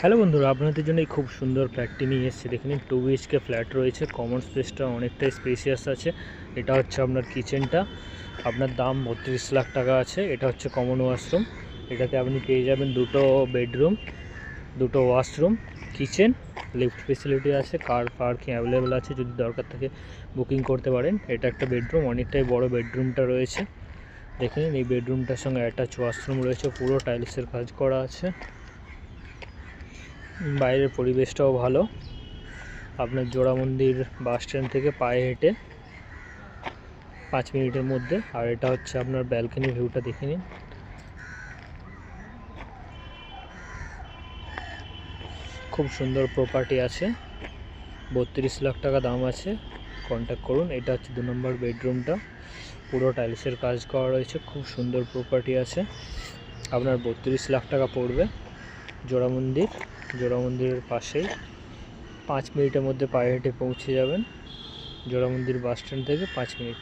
Hello বন্ধুরা, আপনাদের জন্য এই খুব সুন্দর ফ্ল্যাটটি নিয়ে এসেছি। দেখুন 2 BHK ফ্ল্যাট রয়েছে। কমন স্পেসটা অনেকটাই স্পেসিয়াস আছে। এটা হচ্ছে আপনার কিচেনটা। আপনার দাম 32 লাখ টাকা আছে। এটা হচ্ছে কমন ওয়াশরুম। এটাতে আপনি পেয়ে যাবেন দুটো বেডরুম, দুটো ওয়াশরুম, কিচেন, লিফট ফেসিলিটি আছে, কার পার্কিং অ্যাভেলেবেল আছে। যদি দরকার থাকে বুকিং করতে পারেন। এটা একটা বেডরুম, অনেকটাই বড় বেডরুমটা রয়েছে। দেখুন এই বেডরুমটার সঙ্গে অ্যাটাচ ওয়াশরুম রয়েছে, পুরো টাইলসের কাজ করা আছে। বাইরের পরিবেশটাও ভালো। আপনার জোড়া মন্দির বাস স্ট্যান্ড থেকে পায়ে হেঁটে 5 মিনিটের মধ্যে। আর এটা হচ্ছে আপনার ব্যালকনি ভিউটা দেখে নিন। খুব সুন্দর প্রপার্টি আছে। 32 লাখ টাকা দাম আছে। কন্ট্যাক্ট করুন। এটা হচ্ছে 2 নম্বর বেডরুমটা, পুরো টাইলসের কাজ করা রয়েছে। খুব সুন্দর প্রপার্টি আছে। আপনার 32 লাখ টাকা পড়বে। জোড়া মন্দিরের পাশেই 5 মিনিটের মধ্যে পায়ে হেঁটে পৌঁছে যাবেন। জোড়া মন্দির বাস স্ট্যান্ড থেকে 5 মিনিট।